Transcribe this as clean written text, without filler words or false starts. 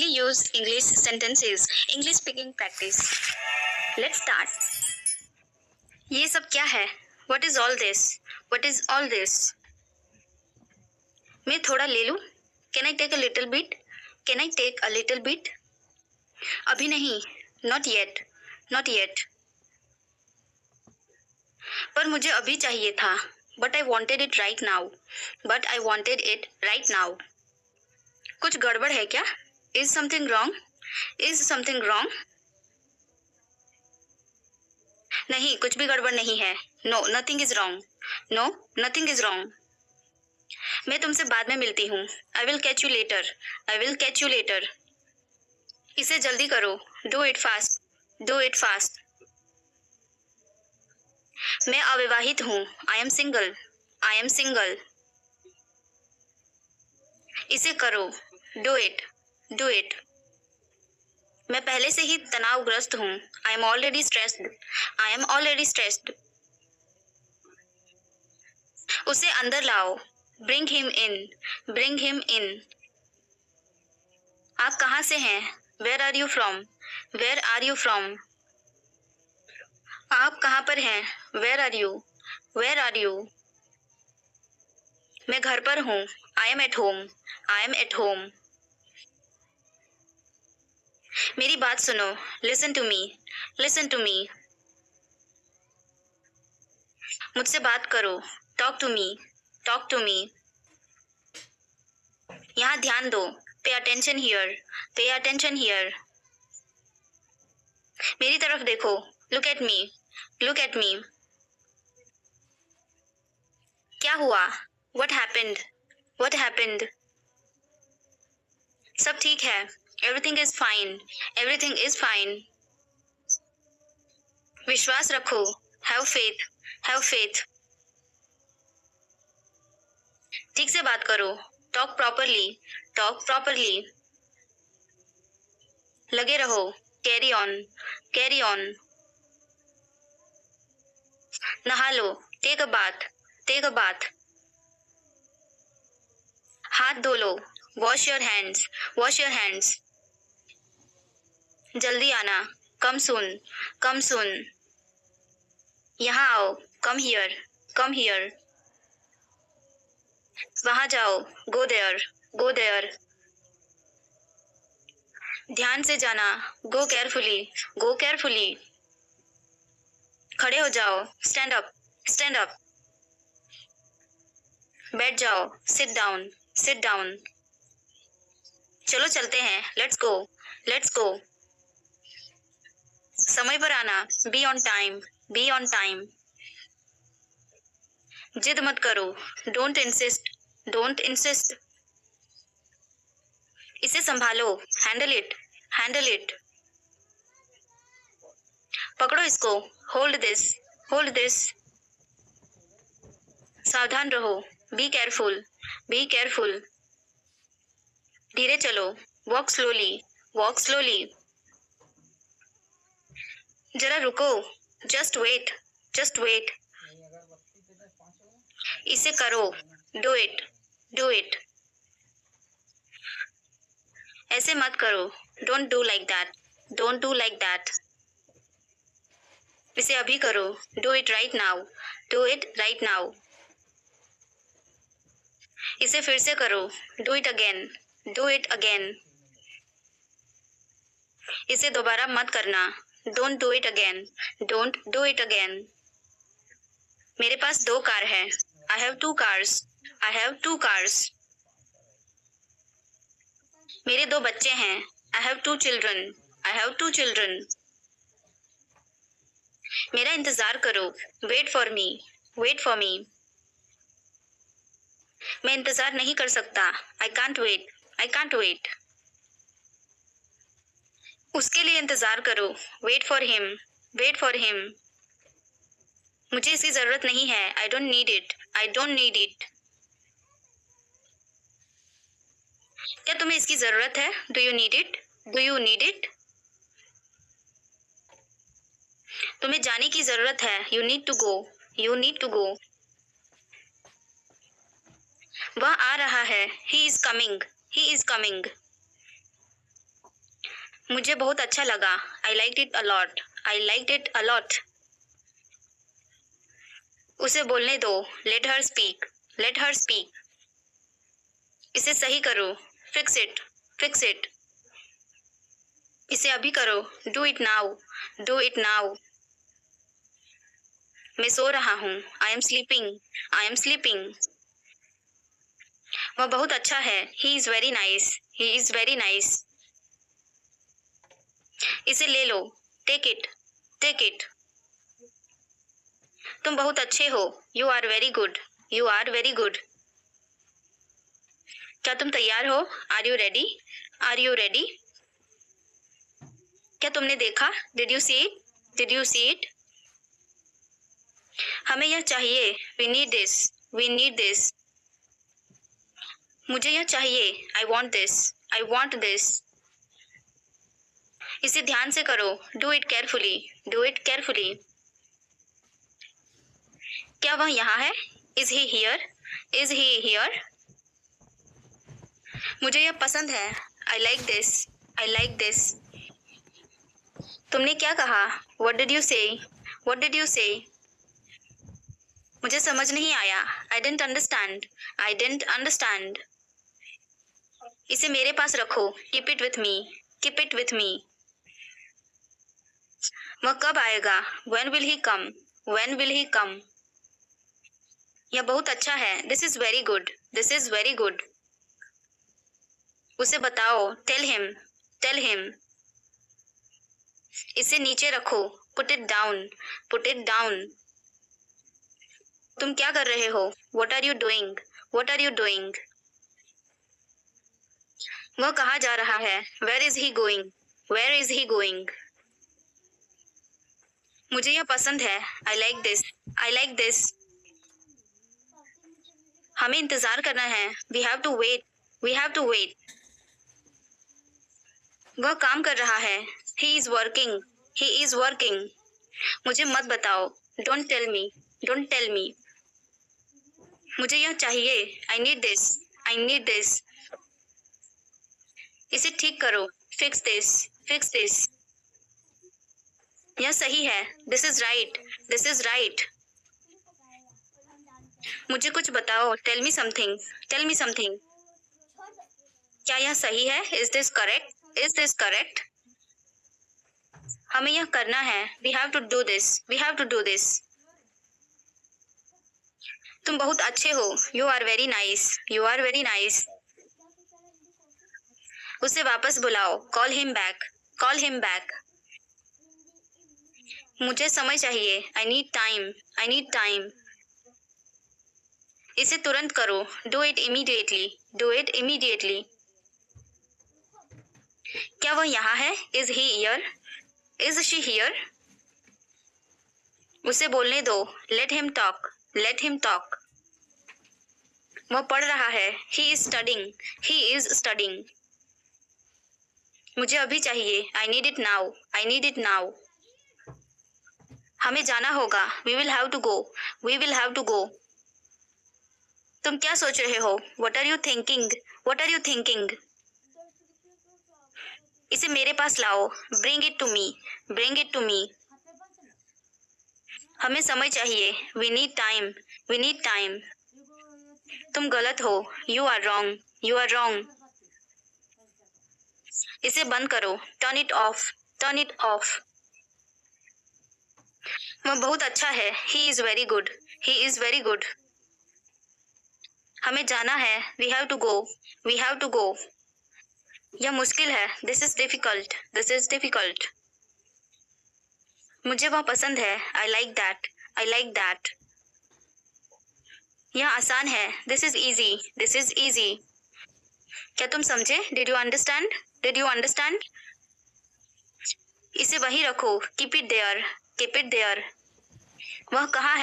daily use English sentences, English speaking practice. Let's start. ये सब क्या है? What is all this? What is all this? मैं थोड़ा ले लूं? Can I take a little bit? Can I take a little bit? अभी नहीं. Not yet. Not yet. पर मुझे अभी चाहिए था. But I wanted it right now. But I wanted it right now. कुछ गड़बड़ है क्या? Is something wrong? Is something wrong? नहीं, कुछ भी गड़बड़ नहीं है. No, nothing is wrong. No, nothing is wrong. मैं तुमसे बाद में मिलती हूँ. I will catch you later. I will catch you later. इसे जल्दी करो. Do it fast. Do it fast. मैं अविवाहित हूँ. I am single. I am single. इसे करो. Do it. Do it. मैं पहले से ही तनावग्रस्त हूँ. I am already stressed. I am already stressed. उसे अंदर लाओ. Bring him in. Bring him in. आप कहाँ से हैं? Where are you from? Where are you from? आप कहाँ पर हैं? Where are you? Where are you? मैं घर पर हूँ. I am at home. I am at home. मेरी बात सुनो. Listen to me. Listen to me. मुझसे बात करो. Talk to me. Talk to me. यहाँ ध्यान दो. Pay attention here. Pay attention here. मेरी तरफ देखो. Look at me. Look at me. क्या हुआ? What happened? What happened? सब ठीक है. Everything is fine. Everything is fine. विश्वास रखो. Have faith. Have faith. ठीक से बात करो. Talk properly. Talk properly. लगे रहो. Carry on. Carry on. नहा लो. Take a bath. Take a bath. हाथ धो लो. Wash your hands. Wash your hands. जल्दी आना. Come soon. Come soon. यहाँ आओ. Come here. Come here. वहाँ जाओ. Go there. Go there. ध्यान से जाना. Go carefully. Go carefully. खड़े हो जाओ. Stand up. Stand up. बैठ जाओ. Sit down. Sit down. चलो चलते हैं. Let's go. Let's go. समय पर आना. Be on time. Be on time. जिद मत करो. Don't insist. Don't insist. इसे संभालो. Handle it. Handle it. पकड़ो इसको. Hold this. Hold this. सावधान रहो. Be careful. Be careful. धीरे चलो. Walk slowly. Walk slowly. जरा रुको. Just wait. Just wait. इसे करो. Do it. Do it. ऐसे मत करो. Don't do like that. Don't do like that. इसे अभी करो. Do it right now. Do it right now. इसे फिर से करो. Do it again. Do it again. इसे दोबारा मत करना. Don't do it again. Don't do it again. मेरे पास 2 कार हैं. I have 2 cars. I have 2 cars. मेरे 2 बच्चे हैं. I have 2 children. I have 2 children. मेरा इंतजार करो. Wait for me. Wait for me. मैं इंतजार नहीं कर सकता. I can't wait. I can't wait. उसके लिए इंतजार करो. Wait for him. Wait for him. मुझे इसकी जरूरत नहीं है. I don't need it. I don't need it. क्या तुम्हें इसकी जरूरत है? Do you need it? Do you need it? तुम्हें जाने की जरूरत है. You need to go. You need to go. वह आ रहा है. He is coming. He is coming. मुझे बहुत अच्छा लगा. I liked it a lot. I liked it a lot. उसे बोलने दो. Let her speak. Let her speak. इसे सही करो. Fix it. Fix it. इसे अभी करो. Do it now. Do it now. मैं सो रहा हूँ. I am sleeping. I am sleeping. वह बहुत अच्छा है. He is very nice. He is very nice. इसे ले लो. Take it. Take it. तुम बहुत अच्छे हो. You are very good. You are very good. क्या तुम तैयार हो? Are you ready? Are you ready? क्या तुमने देखा? Did you see it? Did you see it? हमें यह चाहिए. We need this. We need this. मुझे यह चाहिए. I want this. I want this. इसे ध्यान से करो. Do it carefully. Do it carefully. क्या वह यहाँ है? Is he here? Is he here? मुझे यह पसंद है. I like this. I like this. तुमने क्या कहा? What did you say? What did you say? मुझे समझ नहीं आया. I didn't understand. I didn't understand. इसे मेरे पास रखो. Keep it with me. Keep it with me. वह कब आएगा? When will he come? When will he come? यह बहुत अच्छा है. This is very good. This is very good. उसे बताओ. Tell him. Tell him. इसे नीचे रखो. Put it down. Put it down. तुम क्या कर रहे हो? What are you doing? What are you doing? वह कहाँ जा रहा है? Where is he going? Where is he going? मुझे यह पसंद है. I like this. I like this. हमें इंतजार करना है. We have to wait. We have to wait. वह काम कर रहा है. He is working. He is working. मुझे मत बताओ. Don't tell me. Don't tell me. मुझे यह चाहिए. I need this. I need this. इसे ठीक करो. Fix this. Fix this. यह सही है. This is right. This is right. मुझे कुछ बताओ. Tell me something. Tell me something. क्या यह सही है? Is this correct? Is this correct? हमें यह करना है. We have to do this. We have to do this. तुम बहुत अच्छे हो. You are very nice. You are very nice. उसे वापस बुलाओ. Call him back. Call him back. मुझे समय चाहिए. I need time. I need time. इसे तुरंत करो. Do it immediately. Do it immediately. क्या वह यहाँ है? Is he here? Is she here? उसे बोलने दो. Let him talk. Let him talk. वह पढ़ रहा है. He is studying. He is studying. मुझे अभी चाहिए. I need it now. I need it now. हमें जाना होगा. We will have to go. We will have to go. तुम क्या सोच रहे हो? What are you thinking? What are you thinking? इसे मेरे पास लाओ. Bring it to me. Bring it to me. हमें समय चाहिए. We need time. We need time. तुम गलत हो. You are wrong. You are wrong. इसे बंद करो. Turn it off. Turn it off. वह बहुत अच्छा है. He is very good. He is very good. हमें जाना है. We have to go. We have to go. यह मुश्किल है. This is difficult. This is difficult. मुझे वह पसंद है. I like that. I like that. यह आसान है. This is easy. This is easy. क्या तुम समझे? Did you understand? Did you understand? इसे वहीं रखो. Keep it there. Keep it there. वह कहाँ है?